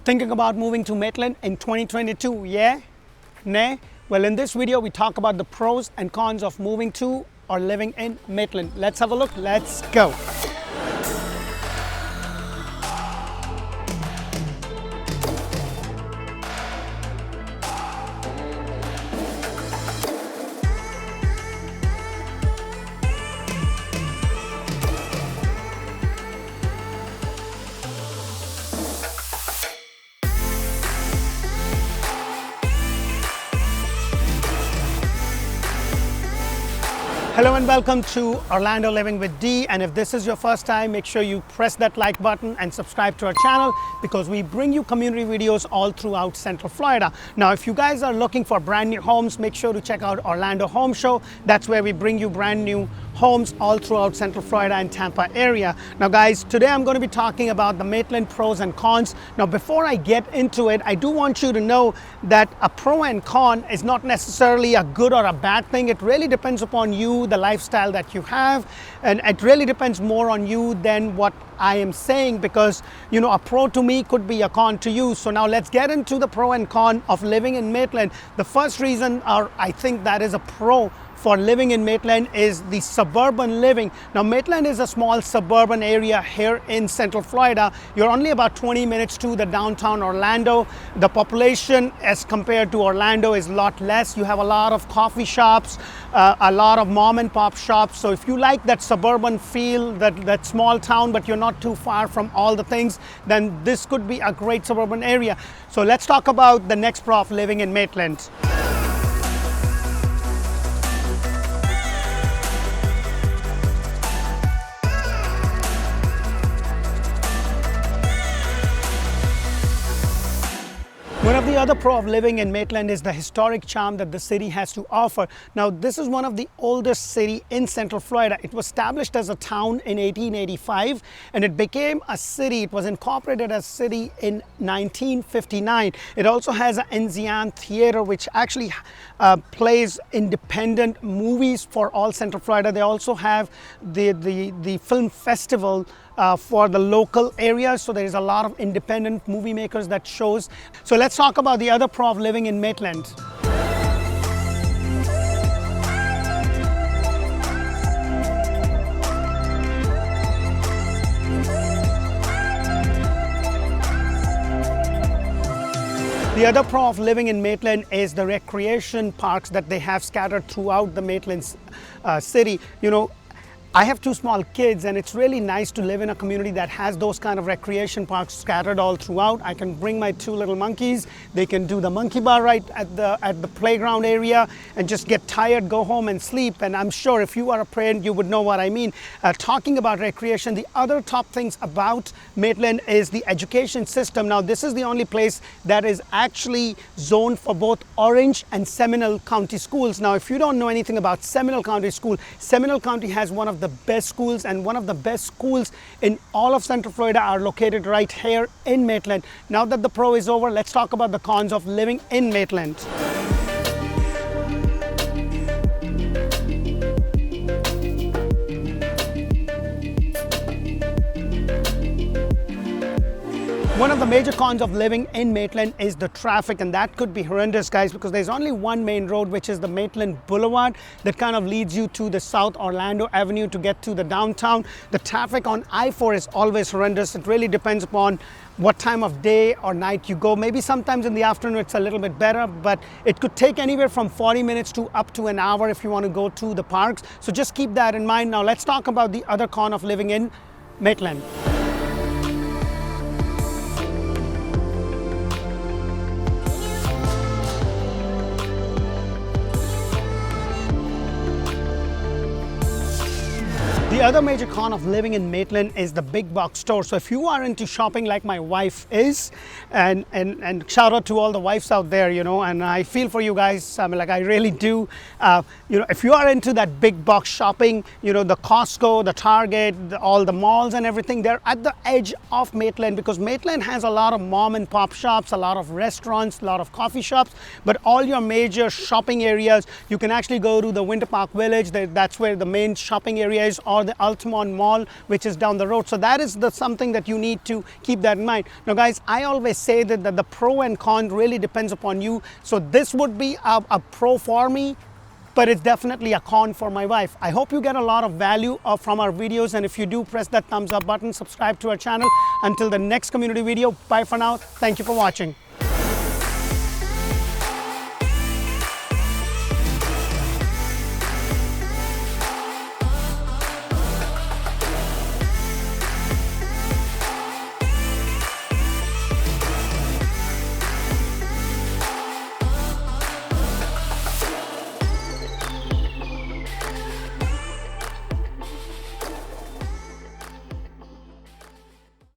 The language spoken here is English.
Thinking about moving to Maitland in 2022, yeah? Nay? Well, in this video, we talk about the pros and cons of moving to or living in Maitland. Let's have a look. Let's go. Hello and welcome to Orlando Living with Dee, and if this is your first time, make sure you press that like button and subscribe to our channel because we bring you community videos all throughout Central Florida. Now, if you guys are looking for brand new homes, make sure to check out Orlando Home Show. That's where we bring you brand new homes all throughout Central Florida and Tampa area. Now guys, today I'm going to be talking about the Maitland pros and cons. Now before I get into it, I do want you to know that a pro and con is not necessarily a good or a bad thing. It really depends upon you, the lifestyle that you have, and it really depends more on you than what I am saying, because you know, a pro to me could be a con to you. So now let's get into the pro and con of living in Maitland. The first reason, or I think that is a pro for living in Maitland, is the suburban living. Now Maitland is a small suburban area here in Central Florida. You're only about 20 minutes to the downtown Orlando. The population as compared to Orlando is a lot less. You have a lot of coffee shops, a lot of mom and pop shops. So if you like that suburban feel, that small town, but you're not too far from all the things, then this could be a great suburban area. So let's talk about the next pro of living in Maitland. One of the other pro of living in Maitland is the historic charm that the city has to offer. Now, this is one of the oldest city in Central Florida. It was established as a town in 1885 and it became a city. It was incorporated as a city in 1959. It also has an Enzian Theater, which actually plays independent movies for all Central Florida. They also have the film festival for the local areas, so there is a lot of independent movie makers that shows. So let's talk about the other pro of living in Maitland. The other pro of living in Maitland is the recreation parks that they have scattered throughout the Maitland city. You know, I have two small kids and it's really nice to live in a community that has those kind of recreation parks scattered all throughout. I can bring my two little monkeys. They can do the monkey bar right at the playground area and just get tired, go home and sleep. And I'm sure if you are a parent, you would know what I mean. Talking about recreation, the other top things about Maitland is the education system. Now, this is the only place that is actually zoned for both Orange and Seminole County schools. Now, if you don't know anything about Seminole County School, Seminole County has one of the best schools, and one of the best schools in all of Central Florida are located right here in Maitland. Now that the pro is over, let's talk about the cons of living in Maitland. One of the major cons of living in Maitland is the traffic, and that could be horrendous, guys, because there's only one main road, which is the Maitland Boulevard, that kind of leads you to the South Orlando Avenue to get to the downtown. The traffic on I-4 is always horrendous. It really depends upon what time of day or night you go. Maybe sometimes in the afternoon it's a little bit better, but it could take anywhere from 40 minutes to up to an hour if you want to go to the parks. So just keep that in mind. Now let's talk about the other con of living in Maitland. The other major con of living in Maitland is the big box store. So if you are into shopping like my wife is, and shout out to all the wives out there, you know, and I feel for you guys, I mean, like I really do. You know, if you are into that big box shopping, you know, the Costco, the Target, all the malls and everything, they're at the edge of Maitland, because Maitland has a lot of mom and pop shops, a lot of restaurants, a lot of coffee shops, but all your major shopping areas, you can actually go to the Winter Park Village. That's where the main shopping area is, or the Altamont Mall, which is down the road. So that is something that you need to keep that in mind. Now guys, I always say that the pro and con really depends upon you. So this would be a pro for me, but it's definitely a con for my wife. I hope you get a lot of value from our videos, and if you do, press that thumbs up button, subscribe to our channel. Until the next community video, bye for now. Thank you for watching.